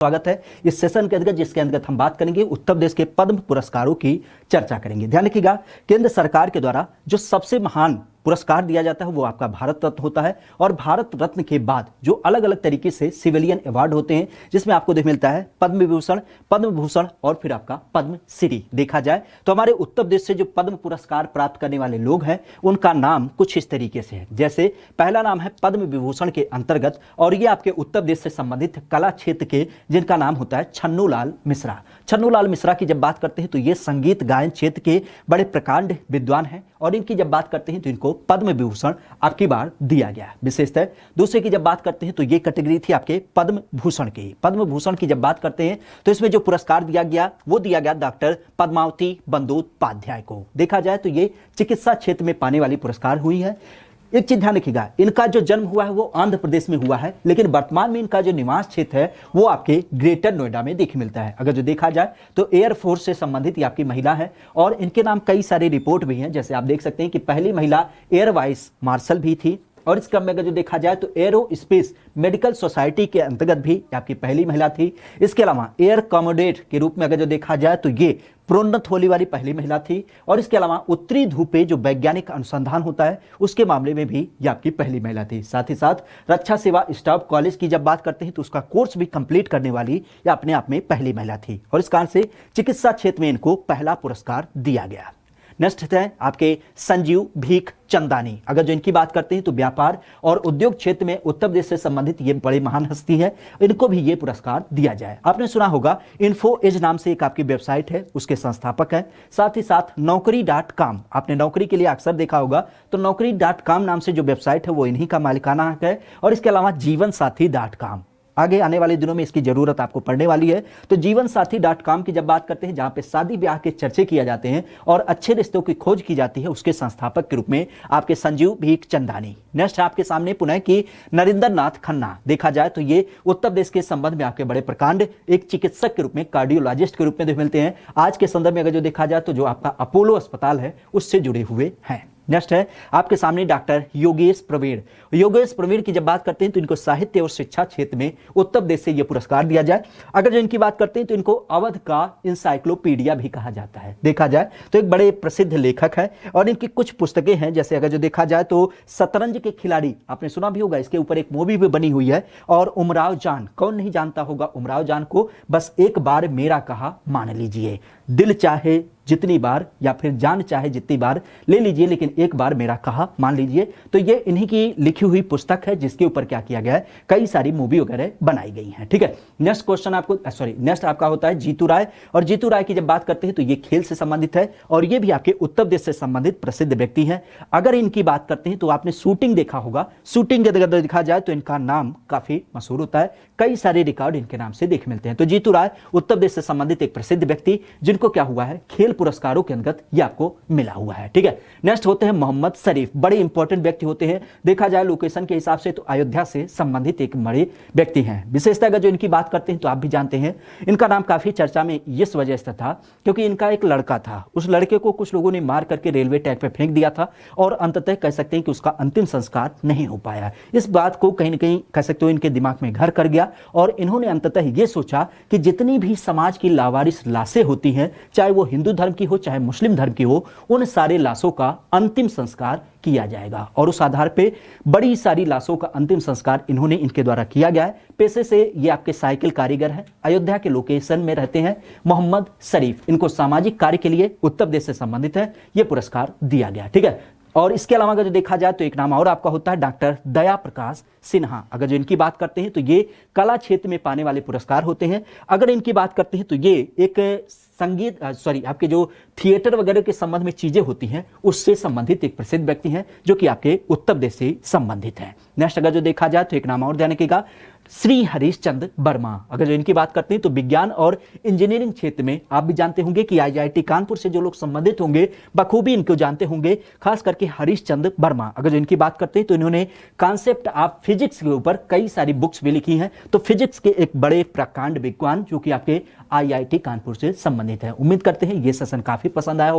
स्वागत है इस सेशन के अंतर्गत, जिसके अंतर्गत हम बात करेंगे उत्तर प्रदेश के पद्म पुरस्कारों की चर्चा करेंगे। ध्यान रखिएगा, केंद्र सरकार के द्वारा जो सबसे महान पुरस्कार दिया जाता है वो आपका भारत रत्न होता है। और भारत रत्न के बाद जो अलग अलग तरीके से सिविलियन अवार्ड होते हैं, जिसमें आपको देख मिलता है पद्म विभूषण, पद्म भूषण और फिर आपका पद्म श्री। देखा जाए तो हमारे उत्तर प्रदेश से जो पद्म पुरस्कार प्राप्त करने वाले लोग हैं उनका नाम कुछ इस तरीके से है। जैसे पहला नाम है पद्म विभूषण के अंतर्गत, और ये आपके उत्तर प्रदेश से संबंधित कला क्षेत्र के, जिनका नाम होता है छन्नूलाल मिश्रा। छन्नूलाल मिश्रा की जब बात करते हैं तो ये संगीत गायन क्षेत्र के बड़े प्रकांड विद्वान हैं, और इनकी जब बात करते हैं तो इनको पद्म विभूषण आपकी बार दिया गया विशेषतः। दूसरे की जब बात करते हैं तो ये कैटेगरी थी आपके पद्म भूषण की। पद्म भूषण की जब बात करते हैं तो इसमें जो पुरस्कार दिया गया वो दिया गया डॉक्टर पद्मावती बंदोपाध्याय को। देखा जाए तो ये चिकित्सा क्षेत्र में पाने वाली पुरस्कार हुई है। एक चीज ध्यान रखिएगा, इनका जो जन्म हुआ है वो आंध्र प्रदेश में हुआ है, लेकिन वर्तमान में इनका जो निवास क्षेत्र है वो आपके ग्रेटर नोएडा में देख मिलता है। अगर जो देखा जाए तो एयरफोर्स से संबंधित ये आपकी महिला है, और इनके नाम कई सारे रिपोर्ट भी हैं। जैसे आप देख सकते हैं कि पहली महिला एयर वाइस मार्शल भी थी, और इस क्रम में अगर जो देखा जाए तो एरो स्पेस मेडिकल सोसाइटी के अंतर्गत भी आपकी पहली महिला थी। इसके अलावा एयर कॉमोडेट के रूप में अगर जो देखा जाए तो ये प्रोन्नत होने वाली पहली महिला थी, और इसके अलावा उत्तरी ध्रुव पे जो वैज्ञानिक अनुसंधान होता है उसके मामले में भी ये आपकी पहली महिला थी। साथ ही साथ रक्षा सेवा स्टाफ कॉलेज की जब बात करते हैं तो उसका कोर्स भी कंप्लीट करने वाली ये अपने आप में पहली महिला थी, और इस कारण से चिकित्सा क्षेत्र में इनको पहला पुरस्कार दिया गया। नेक्स्ट है आपके संजीव भीख चंदानी। अगर जो इनकी बात करते हैं तो व्यापार और उद्योग क्षेत्र में उत्तर प्रदेश से संबंधित ये बड़े महान हस्ती है, इनको भी ये पुरस्कार दिया जाए। आपने सुना होगा इन्फो एज नाम से एक आपकी वेबसाइट है, उसके संस्थापक है। साथ ही साथ नौकरी.com, आपने नौकरी के लिए अक्सर देखा होगा, तो नौकरी.com नाम से जो वेबसाइट है वो इन्हीं का मालिकाना हक है। और इसके अलावा जीवन साथी.com, आगे आने वाले दिनों में इसकी जरूरत आपको पड़ने वाली है। तो जीवन साथी.com की जब बात करते हैं, जहां पे शादी ब्याह के चर्चे किए जाते हैं और अच्छे रिश्तों की खोज की जाती है, उसके संस्थापक के रूप में आपके संजीव भीख चंदानी। नेक्स्ट आपके सामने पुनः की नरेंद्र नाथ खन्ना। देखा जाए तो ये उत्तर प्रदेश के संबंध में आपके बड़े प्रकांड एक चिकित्सक के रूप में, कार्डियोलॉजिस्ट के रूप में मिलते हैं। आज के संदर्भ में अगर जो देखा जाए तो जो आपका अपोलो अस्पताल है उससे जुड़े हुए हैं। नेक्स्ट है आपके सामने डॉक्टर योगेश प्रवीण। योगेश प्रवीण की जब बात करते हैं तो इनको साहित्य और शिक्षा क्षेत्र में उत्तर प्रदेश से यह पुरस्कार दिया जाए। अगर जो इनकी बात करते हैं तो इनको अवध का इंसाइक्लोपीडिया भी कहा जाता है। देखा जाए तो एक बड़े प्रसिद्ध लेखक है, और इनकी कुछ पुस्तकें हैं। जैसे अगर जो देखा जाए तो शतरंज के खिलाड़ी, आपने सुना भी होगा, इसके ऊपर एक मूवी भी बनी हुई है। और उमराव जान, कौन नहीं जानता होगा उमराव जान को, बस एक बार मेरा कहा मान लीजिए, दिल चाहे जितनी बार या फिर जान चाहे जितनी बार ले लीजिए, लेकिन एक बार मेरा कहा मान लीजिए। तो ये इन्हीं की लिखी हुई पुस्तक है, जिसके ऊपर क्या किया गया है, कई सारी मूवी वगैरह बनाई गई हैं। ठीक है, नेक्स्ट क्वेश्चन आपको नेक्स्ट आपका होता है जीतू राय। और जीतू राय की जब बात करते हैं तो ये खेल से संबंधित है, और ये भी आपके उत्तर प्रदेश से संबंधित प्रसिद्ध व्यक्ति हैं। अगर इनकी बात करते हैं तो आपने शूटिंग देखा होगा, शूटिंग अगर देखा जाए तो इनका नाम काफी मशहूर होता है, कई सारे रिकॉर्ड इनके नाम से देख मिलते हैं। तो जीतू राय उत्तर प्रदेश से संबंधित एक प्रसिद्ध व्यक्ति, जिनको क्या हुआ है, खेल पुरस्कारों के अंतर्गत ये आपको मिला हुआ है। ठीक है, नेक्स्ट होते हैं मोहम्मद शरीफ। बड़े इंपॉर्टेंट व्यक्ति होते हैं, देखा जाए लोकेशन के हिसाब से तो अयोध्या से संबंधित एक बड़े व्यक्ति हैं। विशेषता अगर जो इनकी बात करते हैं तो आप भी जानते हैं, इनका नाम काफी चर्चा में इस वजह से था क्योंकि इनका एक लड़का था, उस लड़के को कुछ लोगों ने मार करके रेलवे ट्रैक पे फेंक दिया था, और अंततः कह सकते हैं कि उसका अंतिम संस्कार नहीं हो पाया। इस बात को कहीं ना कहीं कह सकते हो इनके दिमाग में घर कर गया, और इन्होंने अंततः यह सोचा कि जितनी भी समाज की लावारिस लाशें होती हैं, चाहे वो हिंदू धर्म की हो चाहे मुस्लिम धर्म की हो, उन सारे लाशों का अंतिम संस्कार किया जाएगा। और उस आधार पे बड़ी सारी लाशों का अंतिम संस्कार इन्होंने इनके द्वारा किया गया है। पेशे से ये आपके साइकिल कारीगर हैं, अयोध्या के लोकेशन में रहते हैं मोहम्मद शरीफ। इनको सामाजिक कार्य के लिए उत्तर प्रदेश से संबंधित है, यह पुरस्कार दिया गया। ठीक है, और इसके अलावा अगर जो देखा जाए तो एक नाम और आपका होता है डॉक्टर दया प्रकाश सिन्हा। अगर जो इनकी बात करते हैं तो ये कला क्षेत्र में पाने वाले पुरस्कार होते हैं। अगर इनकी बात करते हैं तो ये एक संगीत आपके जो थिएटर वगैरह के संबंध में चीजें होती हैं उससे संबंधित एक प्रसिद्ध व्यक्ति हैं, जो कि आपके उत्तर प्रदेश से संबंधित हैं। नेक्स्ट अगर जो देखा जाए तो एक नाम और ध्यान रखिएगा, श्री हरीशचंद्र वर्मा। अगर जो इनकी बात करते हैं तो विज्ञान और इंजीनियरिंग क्षेत्र में आप भी जानते होंगे कि आईआईटी कानपुर से जो लोग संबंधित होंगे बखूबी इनको जानते होंगे, खास करके हरीशचंद्र वर्मा। अगर जो इनकी बात करते हैं तो इन्होंने कॉन्सेप्ट ऑफ फिजिक्स के ऊपर कई सारी बुक्स भी लिखी हैं। तो फिजिक्स के एक बड़े प्रकांड विद्वान, जो कि आपके आईआईटी कानपुर से संबंधित है। उम्मीद करते हैं ये सेशन काफी पसंद आया होगा।